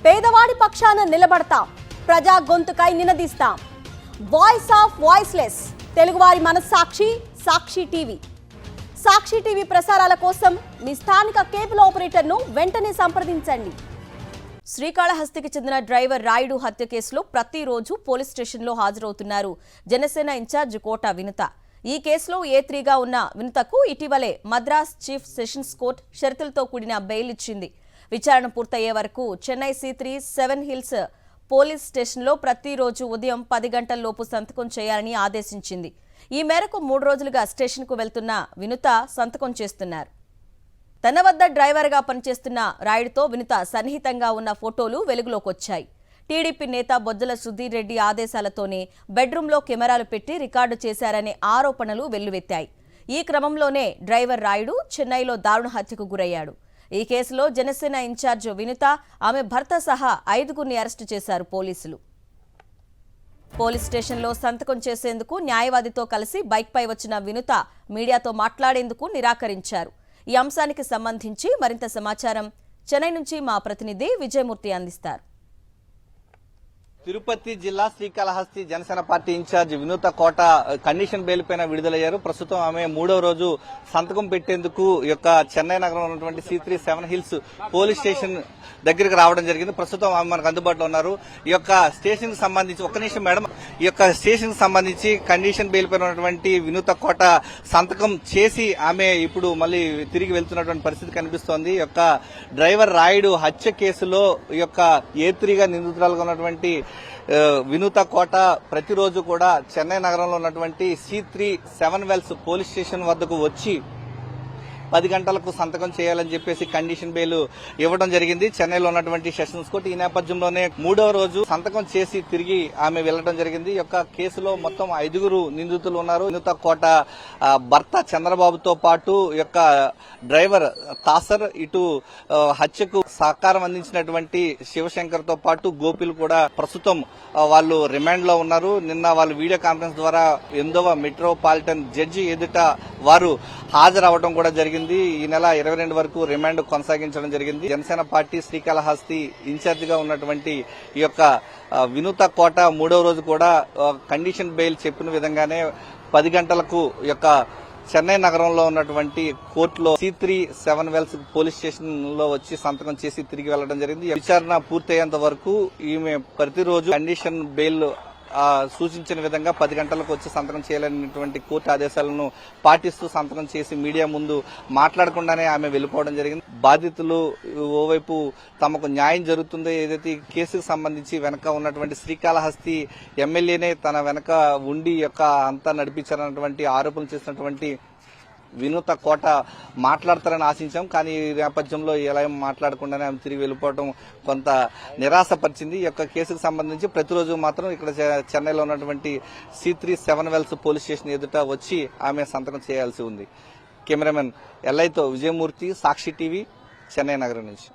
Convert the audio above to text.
పేదవాడి పక్షాన నిలబడతాం, ప్రజా గొంతుకై నినదిస్తాం. వాయిస్ ఆఫ్ వాయిస్లెస్, తెలుగువారి మనస్సాక్షి సాక్షి టీవీ. సాక్షి టీవీ ప్రసారాల కోసం మీ స్థానిక కేబుల్ ఆపరేటర్ను వెంటనే సంప్రదించండి. శ్రీకాళహస్తికి చెందిన డ్రైవర్ రాయుడు హత్య కేసులో ప్రతిరోజు పోలీస్ స్టేషన్లో హాజరవుతున్నారు జనసేన ఇన్ఛార్జ్ కోట వినుత. ఈ కేసులో A3గా ఉన్న వినుతకు ఇటీవలే మద్రాస్ చీఫ్ సెషన్స్ కోర్టు షరతులతో కూడిన బెయిల్ ఇచ్చింది. విచారణ పూర్తయ్యే వరకు చెన్నై C3 7 హిల్స్ పోలీస్ స్టేషన్లో ప్రతిరోజు ఉదయం 10 గంటల్లోపు సంతకం చేయాలని ఆదేశించింది. ఈ మేరకు 3 రోజులుగా స్టేషన్కు వెళ్తున్న వినుత సంతకం చేస్తున్నారు. తన వద్ద డ్రైవర్గా పనిచేస్తున్న రాయుడుతో వినుత సన్నిహితంగా ఉన్న ఫోటోలు వెలుగులోకొచ్చాయి. టీడీపీ నేత బొజ్జల సుధీర్ రెడ్డి ఆదేశాలతోనే బెడ్రూమ్లో కెమెరాలు పెట్టి రికార్డు చేశారనే ఆరోపణలు వెల్లువెత్తాయి. ఈ క్రమంలోనే డ్రైవర్ రాయుడు చెన్నైలో దారుణ హత్యకు గురయ్యాడు. ఈ కేసులో జనసేన ఇన్ఛార్జ్ వినుత, ఆమె భర్త సహా 5గురిని అరెస్టు చేశారు పోలీసులు. పోలీస్ స్టేషన్లో సంతకం చేసేందుకు న్యాయవాదితో కలిసి బైక్పై వచ్చిన వినుత మీడియాతో మాట్లాడేందుకు నిరాకరించారు. ఈ అంశానికి సంబంధించి మరింత సమాచారం చెన్నై నుంచి మా ప్రతినిధి విజయమూర్తి అందిస్తారు. తిరుపతి జిల్లా శ్రీకాళహస్తి జనసేన పార్టీ ఇన్ఛార్జ్ వినూత కోట కండిషన్ బెయిల్ పైన విడుదలయ్యారు. ప్రస్తుతం ఆమె 3వ రోజు సంతకం పెట్టేందుకు చెన్నై నగరంలో ఉన్నటువంటి C3 7 హిల్స్ పోలీస్ స్టేషన్ దగ్గరికి రావడం జరిగింది. ప్రస్తుతం ఆమె మనకు అందుబాటులో ఉన్నారు. ఈ స్టేషన్ కి సంబంధించి ఒక్క నిమిషం మేడం, ఈ స్టేషన్ కి సంబంధించి కండిషన్ బెయిల్ పైన ఉన్నటువంటి వినూత కోట సంతకం చేసి ఆమె ఇప్పుడు మళ్ళీ తిరిగి వెళ్తున్నటువంటి పరిస్థితి కనిపిస్తోంది. డ్రైవర్ రాయుడు హత్య కేసులో A3గా నిందితురాలుగా ఉన్నటువంటి వినూత కోట ప్రతిరోజు కూడా చెన్నై నగరంలో ఉన్నటువంటి C3 7 వెల్స్ పోలీస్ స్టేషన్ వద్దకు వచ్చి 10 గంటలకు సంతకం చేయాలని చెప్పేసి కండిషన్ బెయిల్ ఇవ్వడం జరిగింది చెన్నైలో ఉన్నటువంటి సెషన్స్ కోర్టు. ఈ నేపథ్యంలోనే 3వ రోజు సంతకం చేసి తిరిగి ఆమె వెళ్లడం జరిగింది. కేసులో మొత్తం 5గురు నిందితులు ఉన్నారు. వినూత కోట భర్త చంద్రబాబుతో పాటు డ్రైవర్ తాసర్, ఇటు హత్యకు సహకారం అందించినటువంటి శివశంకర్ తో పాటు గోపిల్ కూడా ప్రస్తుతం వాళ్ళు రిమాండ్ లో ఉన్నారు. నిన్న వాళ్ళు వీడియో కాన్ఫరెన్స్ ద్వారా 8వ మెట్రోపాలిటన్ జడ్జి ఎదుట వారు హాజరవడం కూడా జరిగింది. ఈ నెల 22 వరకు రిమాండ్ కొనసాగించడం జరిగింది. జనసేన పార్టీ శ్రీకాళహస్తి ఇన్ఛార్జ్ గా ఉన్నటువంటి ఈ వినూత కోట 3వ రోజు కూడా కండిషన్ బెయిల్ చెప్పిన విధంగానే 10 గంటలకు చెన్నై నగరంలో ఉన్నటువంటి కోర్టులో C3 7 వెల్స్ పోలీస్ స్టేషన్ లో వచ్చి సంతకం చేసి తిరిగి వెళ్లడం జరిగింది. విచారణ పూర్తయ్యేంత వరకు ఈమె ప్రతిరోజు కండిషన్ బెయిల్ సూచించిన విధంగా 10 గంటలకు వచ్చి సంతకం చేయాలనేటువంటి కోర్టు ఆదేశాలను పాటిస్తూ సంతకం చేసి మీడియా ముందు మాట్లాడకుండానే ఆమె వెళ్లిపోవడం జరిగింది. బాధితులు ఓవైపు తమకు న్యాయం జరుగుతుందో, ఏదైతే ఈ కేసుకు సంబంధించి వెనక ఉన్నటువంటి శ్రీకాళహస్తి ఎమ్మెల్యేనే తన వెనక ఉండి అంతా నడిపించారన్నటువంటి ఆరోపణలు చేసినటువంటి వినూత కోట మాట్లాడతారని ఆశించాం. కానీ ఈ నేపథ్యంలో ఎలా మాట్లాడకుండానే ఆమె తిరిగి వెళ్లిపోవడం కొంత నిరాశపరిచింది. ఈ కేసుకు సంబంధించి ప్రతిరోజు మాత్రం ఇక్కడ చెన్నైలో ఉన్నటువంటి C3 7 వెల్స్ పోలీస్ స్టేషన్ ఎదుట వచ్చి ఆమె సంతకం చేయాల్సి ఉంది. కెమెరామెన్ ఎల్ఐతో విజయమూర్తి, సాక్షి టీవీ, చెన్నై నగరం నుంచి.